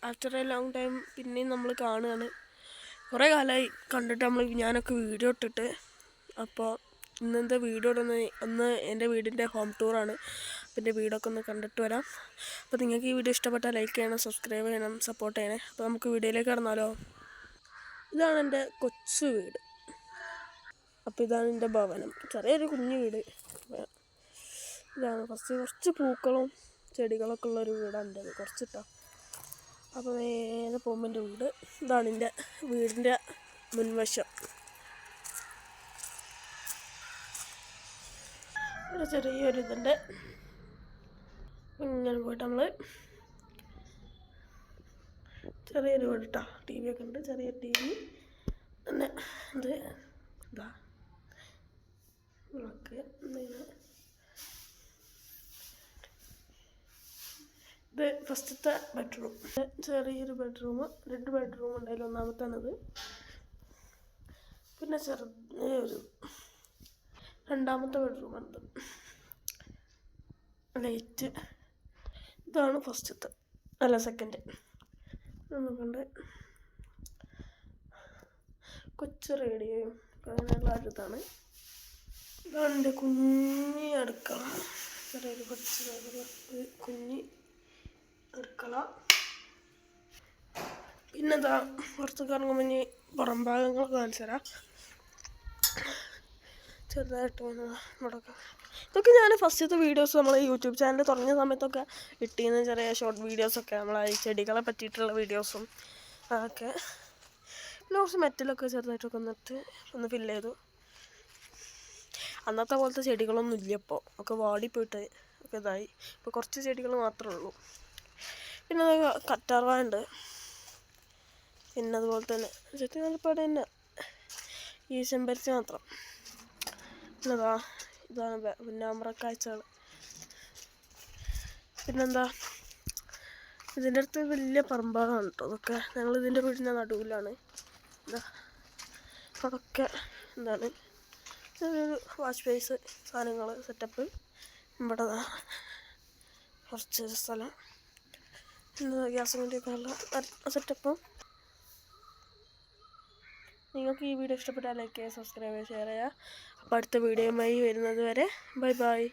After A long time പിന്നെയും നമ്മൾ കാണുകയാണ്. കുറേ കാലമായി കണ്ടിട്ട് ഞാനൊക്കെ വീഡിയോ ഇട്ടിട്ട്. അപ്പോൾ ഇന്നത്തെ വീഡിയോ ഒന്ന് എൻ്റെ വീടിൻ്റെ ഹോം ടൂറാണ്. പിന്നെ വീടൊക്കെ ഒന്ന് കണ്ടിട്ട് വരാം. അപ്പോൾ നിങ്ങൾക്ക് ഈ വീഡിയോ ഇഷ്ടപ്പെട്ടാൽ ലൈക്ക് ചെയ്യണം, സബ്സ്ക്രൈബ് ചെയ്യണം, സപ്പോർട്ട് ചെയ്യണേ. അപ്പോൾ നമുക്ക് വീഡിയോയിലേക്ക് കടന്നാലോ. ഇതാണ് എൻ്റെ കൊച്ചു വീട്. അപ്പോൾ ഇതാണ് എൻ്റെ ഭവനം. ചെറിയൊരു കുഞ്ഞു വീട്. ഇതാണ് കുറച്ച് പൂക്കളും ചെടികളൊക്കെ ഉള്ളൊരു വീടാണ് എൻ്റെത്. കുറച്ചിട്ടോ. അപ്പോൾ നേരെ പോകുമ്പോൾ എൻ്റെ വീട് ഇതാണ്. എൻ്റെ വീടിൻ്റെ മുൻവശം. ഒരു ചെറിയൊരു ഇതുണ്ട്. ഇങ്ങനെ പോയിട്ട് നമ്മൾ ചെറിയൊരു വീട് കേട്ടോ. ടി വി ഒക്കെ ഉണ്ട്. ചെറിയ ടി വി പിന്നെ ഇത് ഇതാ വിളക്ക്. ഇത് ഫസ്റ്റത്തെ ബെഡ്റൂം. ചെറിയൊരു ബെഡ്റൂം. 2 ബെഡ്റൂം ഉണ്ടായാലും ഒന്നാമത്താണത്. പിന്നെ ചെറിയൊരു 2ാമത്തെ ബെഡ്റൂമാണിത്. ലൈറ്റ് ഇതാണ് ഫസ്റ്റത്തെ, അല്ല സെക്കൻഡ്. നമുക്കുണ്ട് കൊച്ചു റേഡിയോയും അങ്ങനെയുള്ള ഒരിതാണ്. ഇതാണ് എൻ്റെ കുഞ്ഞി അടുക്കള. ചെറിയൊരു കുഞ്ഞി അടുക്കള. പിന്നെ ഇതാ പുറത്തേക്ക് ഇറങ്ങുമ്പോൾ ഇനി പുറം ഭാഗങ്ങളൊക്കെ കാണിച്ചു തരാം. ചെറുതായിട്ട് ഇവിടെയൊക്കെ ഇതൊക്കെ ഞാൻ ഫസ്റ്റത്തെ വീഡിയോസ് നമ്മൾ യൂട്യൂബ് ചാനൽ തുടങ്ങിയ സമയത്തൊക്കെ ഇട്ടിരുന്ന ചെറിയ ഷോർട്ട് വീഡിയോസൊക്കെ നമ്മൾ ഈ ചെടികളെ പറ്റിയിട്ടുള്ള വീഡിയോസും അതൊക്കെ. പിന്നെ കുറച്ച് മെറ്റലൊക്കെ ചെറുതായിട്ടൊക്കെ ഒന്ന് ഫില്ല് ചെയ്തു. അന്നത്തെ പോലത്തെ ചെടികളൊന്നും ഇല്ല ഇപ്പോൾ. ഒക്കെ വാടിപ്പോയിട്ട് ഒക്കെ ഇതായി. ഇപ്പോൾ കുറച്ച് ചെടികൾ മാത്രമേ ഉള്ളൂ. പിന്നെ കറ്റാർവാഴയുണ്ട്. പിന്നെ അതുപോലെ തന്നെ ചെത്തി നല്ലപ്പാട് തന്നെ ഈ ചെമ്പരത്തി മാത്രം. പിന്നെതാ ഇതാണ് പിന്നാമ്പറക്കാഴ്ചകൾ. പിന്നെന്താ ഇതിൻ്റെ അടുത്ത് വലിയ പറമ്പാണ് കേട്ടോ. അതൊക്കെ ഞങ്ങൾ ഇതിൻ്റെ വീടിൻ്റെ നടുവിലാണ്. എന്താ അതൊക്കെ എന്താണ് ചെറിയൊരു വാഷ് ബേസ് സാധനങ്ങൾ സെറ്റപ്പ്. ഇവിടെ കുറച്ച് സ്ഥലം. എന്താ ഗ്യാസ് വേണ്ടിയൊക്കെ ഉള്ള സെറ്റപ്പും. നിങ്ങൾക്ക് ഈ വീഡിയോ ഇഷ്ടപ്പെട്ടാൽ ലൈക്ക് ചെയ്യുക, സബ്സ്ക്രൈബ് ചെയ്യുക, ഷെയർ ചെയ്യുക. അപ്പോൾ അടുത്ത വീഡിയോയുമായി വരുന്നത് വരെ ബൈ ബൈ.